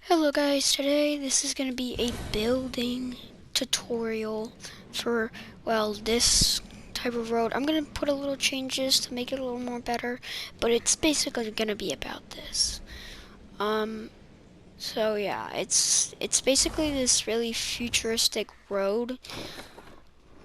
Hello guys, today this is going to be a building tutorial for, well, this type of road. I'm going to put a little changes to make it a little more better, but it's basically going to be about this. So yeah, it's basically this really futuristic road.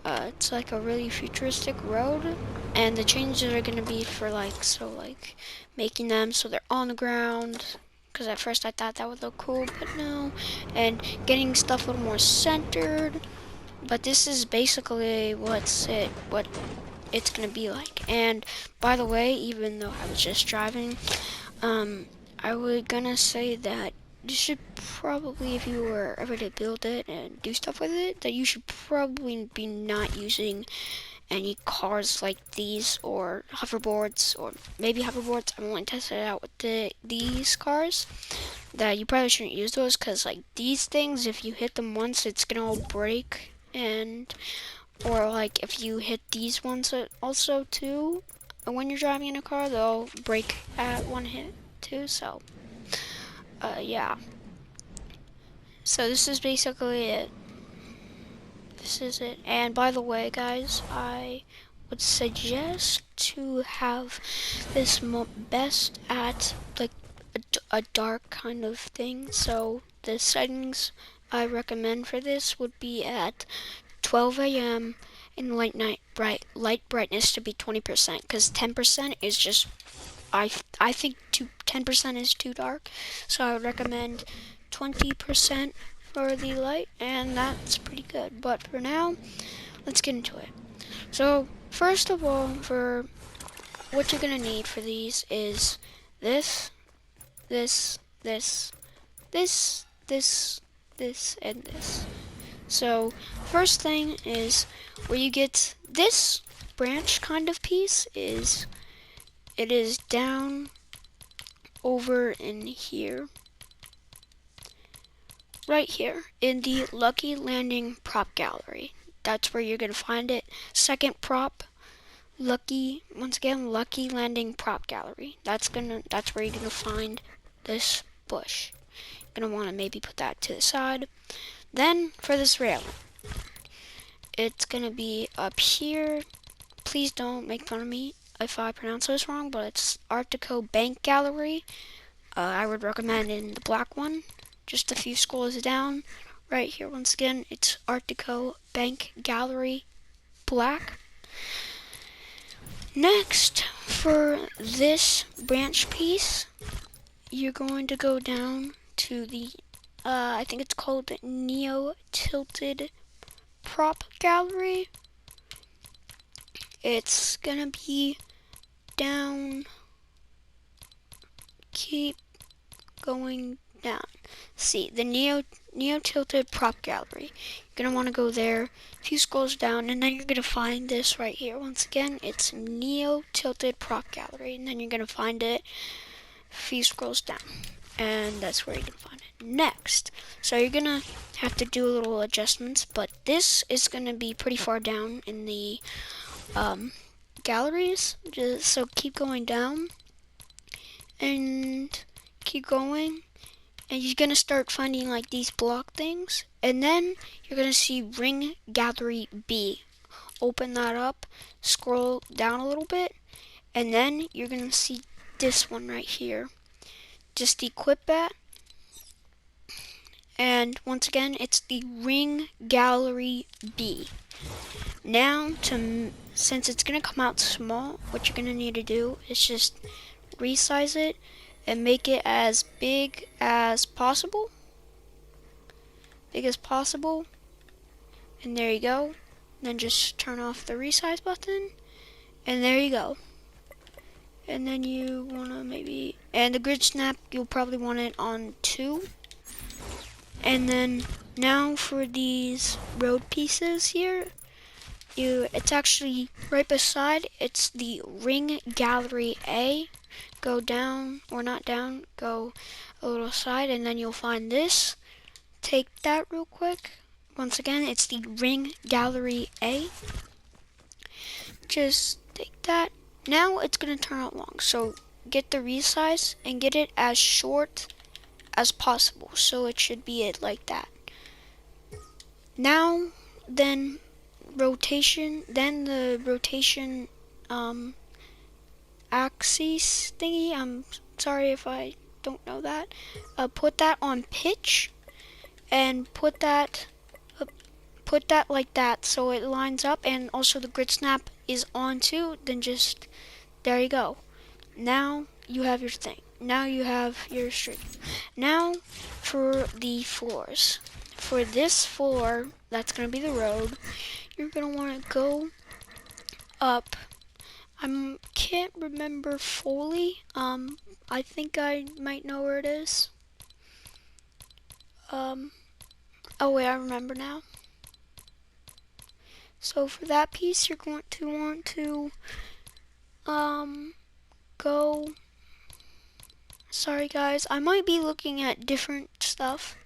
It's like a really futuristic road, and the changes are going to be for like making them so they're on the ground, because at first I thought that would look cool, but no, and getting stuff a little more centered. But this is basically what it's gonna be like. And by the way, even though I was just driving, I was gonna say that you should probably, if you were ever to build it and do stuff with it, that you should probably be not using any cars like these or hoverboards, or maybe hoverboards. I'm only testing it out with these cars. That you probably shouldn't use those, because like these things, if you hit them once, it's gonna all break. And or like if you hit these ones also too, when you're driving in a car, they'll break at one hit too. So yeah, so this is basically it. This is it. And by the way, guys, I would suggest to have this best at like a dark kind of thing. So the settings I recommend for this would be at 12 a.m. and light brightness to be 20%, because 10% is just, I think 10% is too dark. So I would recommend 20% for the light, and that's pretty good. But for now, let's get into it. So first of all, for what you're gonna need for these is this, this, this, this, and this. So first thing is where you get this branch kind of piece is, it is down over in here, right here in the Lucky Landing prop gallery. That's where you're gonna find it. Second prop, once again, Lucky Landing prop gallery. That's where you're gonna find this bush. You're gonna want to maybe put that to the side. Then for this railing, it's gonna be up here. Please don't make fun of me if I pronounce this wrong, but it's Art Deco Bank Gallery. I would recommend in the black one, just a few scrolls down. Right here, once again, it's Art Deco Bank Gallery black. Next, for this branch piece, you're going to go down to the, I think it's called Neo Tilted Prop Gallery. It's gonna be down, keep going down. See, the Neo Tilted Prop Gallery. You're gonna want to go there, a few scrolls down, and then you're gonna find this right here. Once again, it's Neo Tilted Prop Gallery, and then you're gonna find it a few scrolls down, and that's where you can find it. Next, so you're gonna have to do a little adjustments, but this is gonna be pretty far down in the galleries. So keep going down and keep going, and you're gonna start finding like these block things, and then you're gonna see Ring Gallery B. Open that up, scroll down a little bit, and then you're gonna see this one right here. Just equip that, and once again, it's the Ring Gallery B. Now, since it's gonna come out small, what you're gonna need to do is just resize it and make it as big as possible. And there you go. Then just turn off the resize button, and there you go. And then you wanna and the grid snap, you'll probably want it on 2. And then now for these road pieces here, it's actually right beside, it's the Ring Gallery A. Go down, or not down, go a little side, and then you'll find this. Take that real quick. Once again, it's the Ring Gallery A. Just take that. Now it's gonna turn out long, so get the resize and get it as short as possible. So it should be it like that. Now, then the rotation axis thingy. I'm sorry if I don't know that. Put that on pitch and put that like that so it lines up, and also the grid snap is on too. Then just there you go. Now you have your thing. Now you have your street. Now for the floors. For this floor, that's gonna be the road. You're gonna want to go up. I can't remember fully. I think I might know where it is. Oh wait, I remember now. So for that piece, you're going to want to go. Sorry guys, I might be looking at different stuff.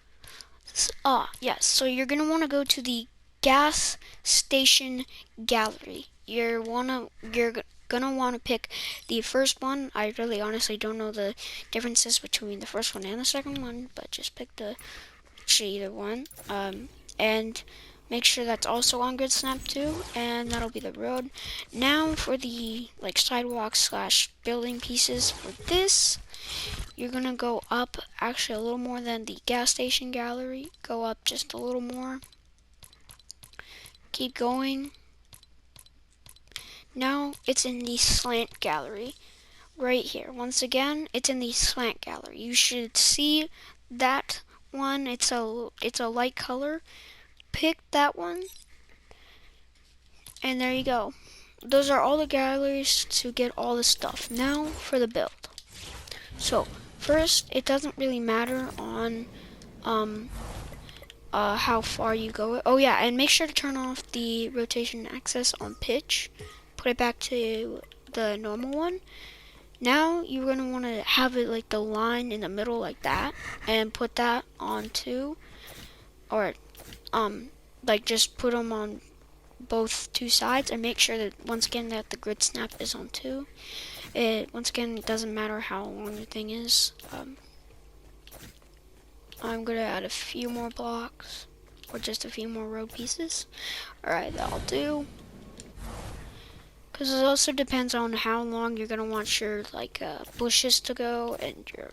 Yes. So you're gonna want to go to the gas station gallery. You're gonna want to pick the first one. I really honestly don't know the differences between the first one and the second one, but just pick either one. And make sure that's also on grid snap too, and that'll be the road. Now for the sidewalk slash building pieces for this, you're gonna go up actually a little more than the gas station gallery. Go up just a little more. Keep going. Now it's in the slant gallery. Right here. Once again, it's in the slant gallery. You should see that one. It's a light color. Pick that one. And there you go. Those are all the galleries to get all the stuff. Now for the build. So first, it doesn't really matter on how far you go. Oh yeah, and make sure to turn off the rotation axis on pitch. Put it back to the normal one. Now you're going to want to have it like the line in the middle like that, and put that on too, or just put them on both two sides, and make sure that once again that the grid snap is on too. Once again, it doesn't matter how long the thing is. I'm gonna add a few more blocks, or just a few more road pieces. Alright, that'll do. Because it also depends on how long you're gonna want your bushes to go, and your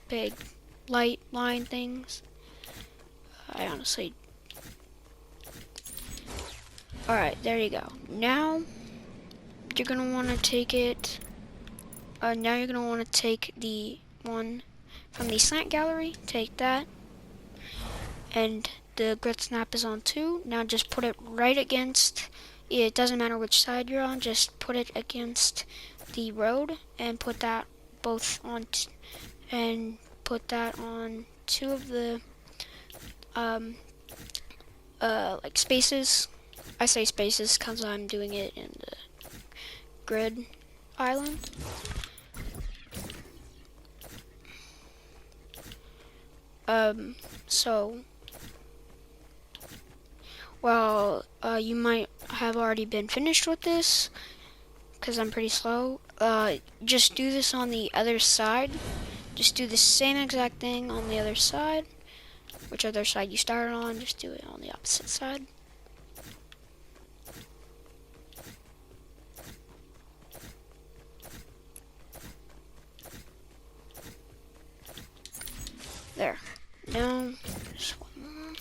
big light line things. I honestly. Alright, there you go. Now you're gonna want to take it. Now you're gonna want to take the one from the slant gallery. Take that, and the grid snap is on too. Now just put it right against. It doesn't matter which side you're on. Just put it against the road, and put that both on, and put that on two of the spaces. I say spaces because I'm doing it in the grid island. So, well, you might have already been finished with this, because I'm pretty slow. Just do this on the other side. Just do the same exact thing on the other side. Which other side you started on, just do it on the opposite side. There. Now, just one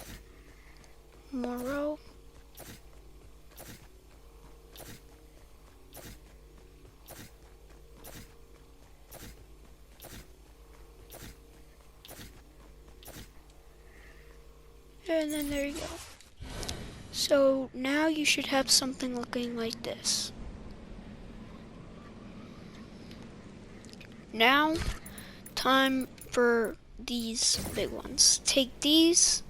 more row. And then there you go. So now you should have something looking like this. Now, time for these big ones. Take these,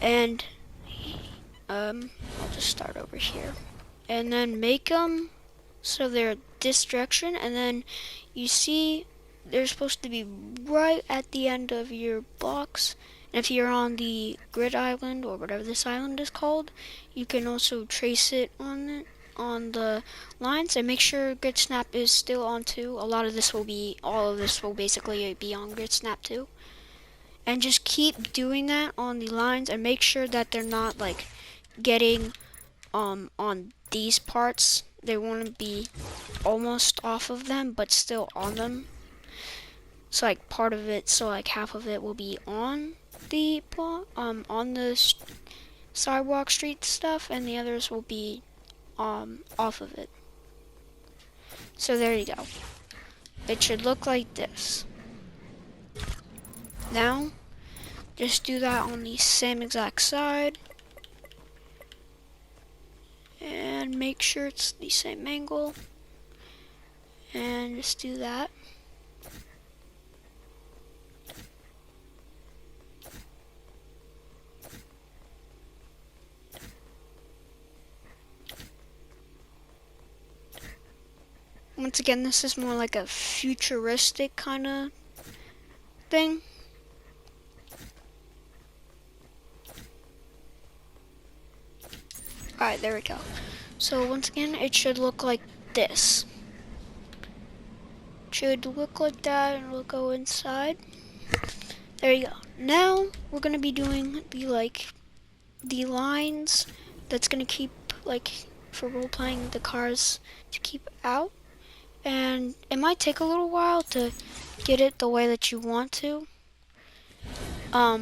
and I'll just start over here, and then make them so they're this direction, and then you see they're supposed to be right at the end of your blocks. And if you're on the grid island, or whatever this island is called, you can also trace it on it. on the lines, and make sure grid snap is still on too. All of this will basically be on grid snap too. And just keep doing that on the lines, and make sure that they're not like getting on these parts. They want to be almost off of them, but still on them. So like part of it, so like half of it will be on the on the sidewalk street stuff, and the others will be off of it. So there you go. It should look like this. Now, just do that on the same exact side. And make sure it's the same angle. And just do that. Once again, this is more like a futuristic kind of thing. Alright, there we go. So once again, it should look like this. It should look like that, and we'll go inside. There you go. Now we're gonna be doing the lines that's gonna keep, like, for role playing, the cars to keep out. And it might take a little while to get it the way that you want to. But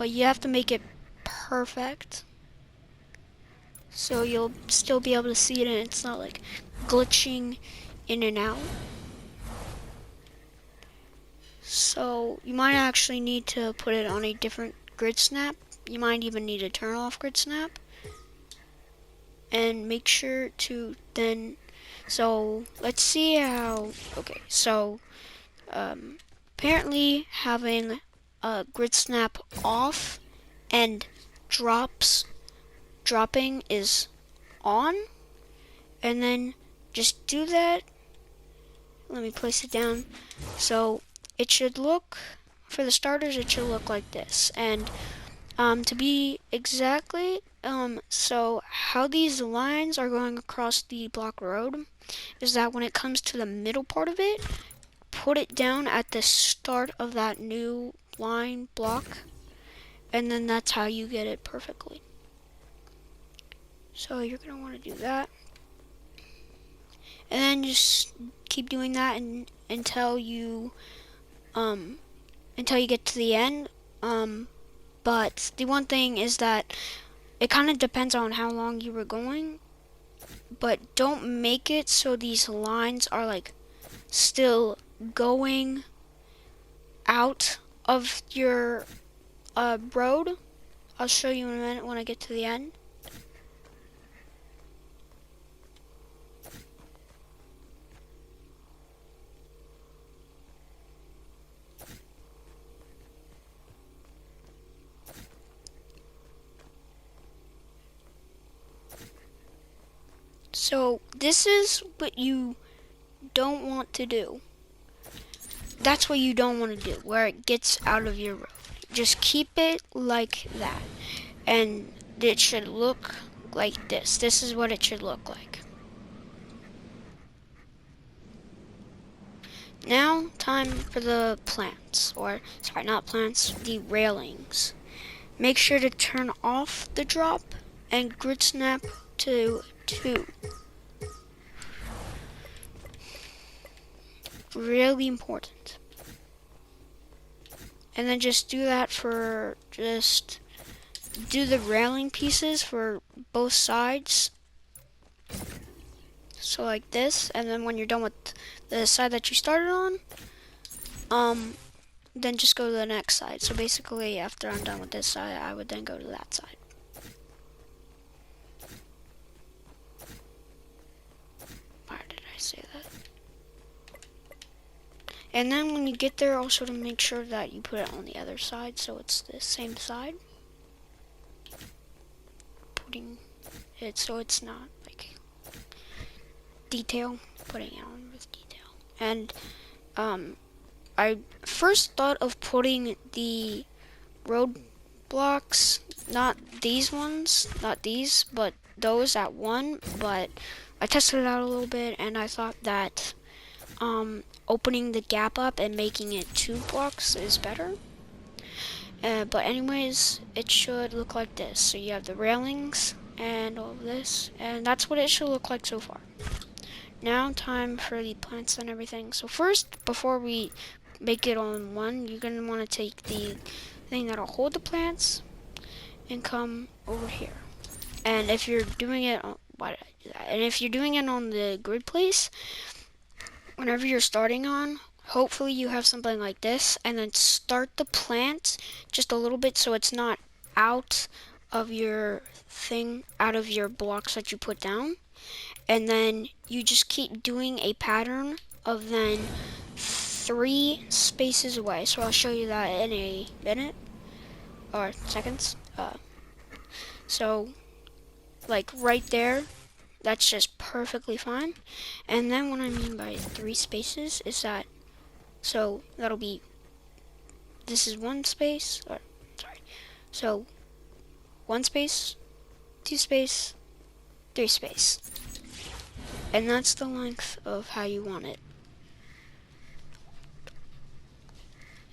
you have to make it perfect, so you'll still be able to see it and it's not like glitching in and out. So you might actually need to put it on a different grid snap. You might even need to turn off grid snap. And make sure to then, so let's see how, okay, so apparently having a grid snap off and dropping is on, and then just do that. Let me place it down. So it should look, for the starters, it should look like this. And to be exactly, so how these lines are going across the block road is that when it comes to the middle part of it, put it down at the start of that new line block, and then that's how you get it perfectly. So you're going to want to do that. And then just keep doing that until you get to the end. But the one thing is that it kind of depends on how long you were going, but don't make it so these lines are like still going out of your road. I'll show you in a minute when I get to the end. So this is what you don't want to do. That's what you don't want to do, where it gets out of your road. Just keep it like that. And it should look like this. This is what it should look like. Now, time for the plants, or sorry, not plants, the railings. Make sure to turn off the drop and grid snap to 2. Really important. And then just do that for, just do the railing pieces for both sides. So like this, and then when you're done with the side that you started on, then just go to the next side. So basically, after I'm done with this side, I would then go to that side. Why did I say that? And then when you get there, also to make sure that you put it on the other side, so it's the same side. Putting it so it's not like detail, putting it on with detail. And I first thought of putting the road blocks, not these ones, not these, but those at 1, but I tested it out a little bit and I thought that opening the gap up and making it 2 blocks is better. But anyways, it should look like this. So you have the railings and all of this, and that's what it should look like so far. Now time for the plants and everything. So first, before we make it all in one, you're going to want to take the thing that'll hold the plants and come over here. And if you're doing it on, on the grid place, whenever you're starting on, hopefully you have something like this, and then start the plant just a little bit so it's not out of your thing, out of your blocks that you put down. And then you just keep doing a pattern of then 3 spaces away. So I'll show you that in a minute or seconds. So like right there, that's just perfectly fine. And then what I mean by 3 spaces is that, so that'll be, this is 1 space, or sorry, so 1 space, 2 space, 3 space. And that's the length of how you want it.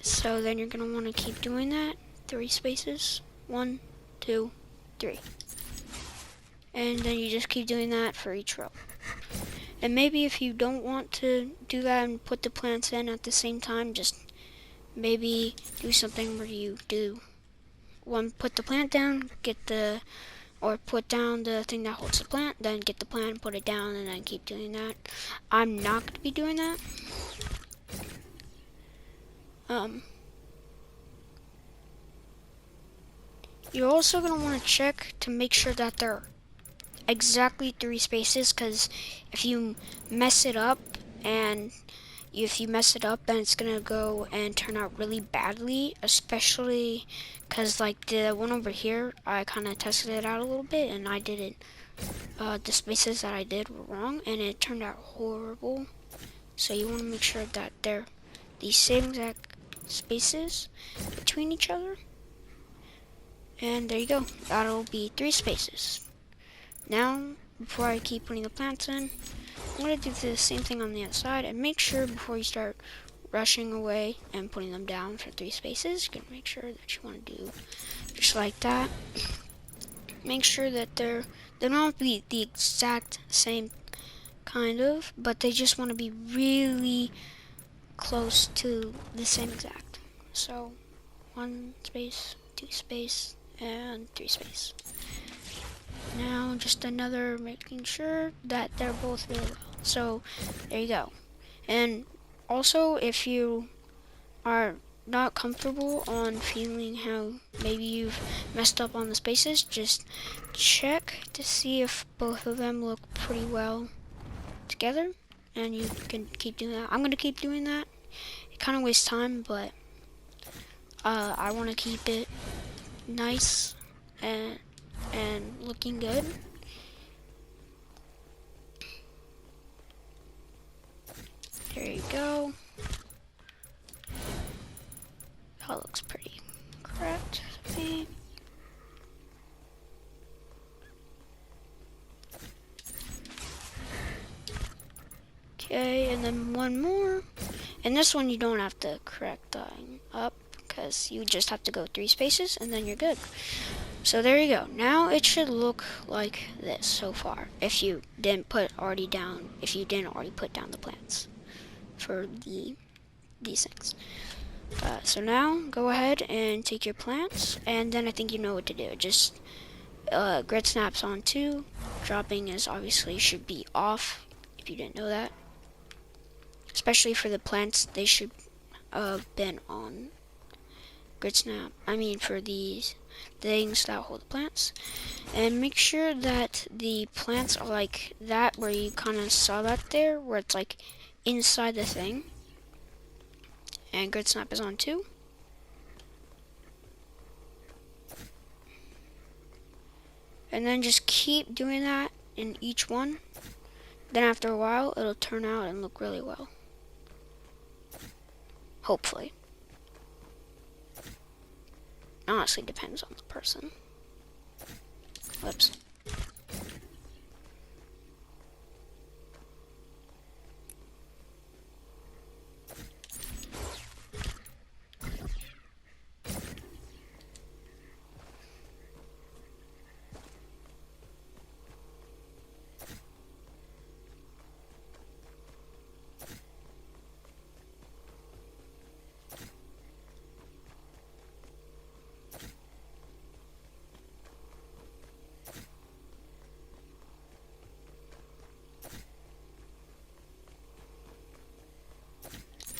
So then you're gonna want to keep doing that, 3 spaces, 1, 2, 3. And then you just keep doing that for each row. And maybe if you don't want to do that and put the plants in at the same time, just maybe do something where you do one, put the plant down, or put down the thing that holds the plant, then get the plant, put it down, and then keep doing that. I'm not going to be doing that. You're also going to want to check to make sure that they're exactly 3 spaces, because if you mess it up, then it's gonna go and turn out really badly, especially because like the one over here, I kind of tested it out a little bit and I didn't, the spaces that I did were wrong and it turned out horrible. So you want to make sure that they're the same exact spaces between each other. And there you go, that'll be 3 spaces. Now, before I keep putting the plants in, I'm going to do the same thing on the other side, and make sure before you start rushing away and putting them down for 3 spaces, you can make sure that you want to do just like that. Make sure that they don't have to be the exact same kind of, but they just want to be really close to the same exact. So 1 space, 2 space, and 3 space. Now just another making sure that they're both really well. So there you go. And also if you are not comfortable on feeling how maybe you've messed up on the spaces, just check to see if both of them look pretty well together, and you can keep doing that. I'm going to keep doing that. It kind of wastes time, but I want to keep it nice and looking good. There you go. That looks pretty correct to me. Okay, and then one more. And this one you don't have to correct up, because you just have to go 3 spaces and then you're good. So there you go. Now it should look like this so far, if you didn't already put down the plants for these things. So now go ahead and take your plants, and then I think you know what to do. Just grid snaps on 2. Dropping is obviously should be off if you didn't know that. Especially for the plants, they should been on grid snap. I mean for these things that hold the plants. And make sure that the plants are like that, where you kind of saw that there, where it's like inside the thing. And grid snap is on 2. And then just keep doing that in each one. Then after a while, it'll turn out and look really well. Hopefully. Honestly, depends on the person. Whoops.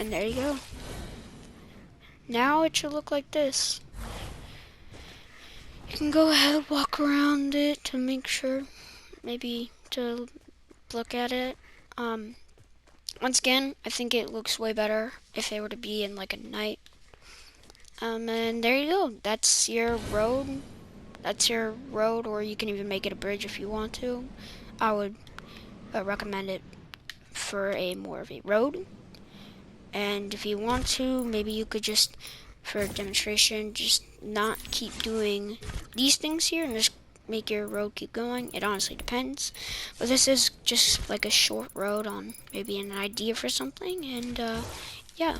And there you go. Now it should look like this. You can go ahead, walk around it to make sure, maybe to look at it. Once again, I think it looks way better if it were to be in like a night. And there you go. That's your road. That's your road, or you can even make it a bridge if you want to. I would recommend it for a more of a road. And if you want to, maybe you could just, for a demonstration, just not keep doing these things here and just make your road keep going. It honestly depends. But this is just like a short road on maybe an idea for something. And yeah.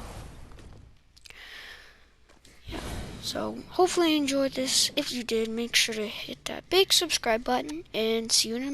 So hopefully you enjoyed this. If you did, make sure to hit that big subscribe button and see you in a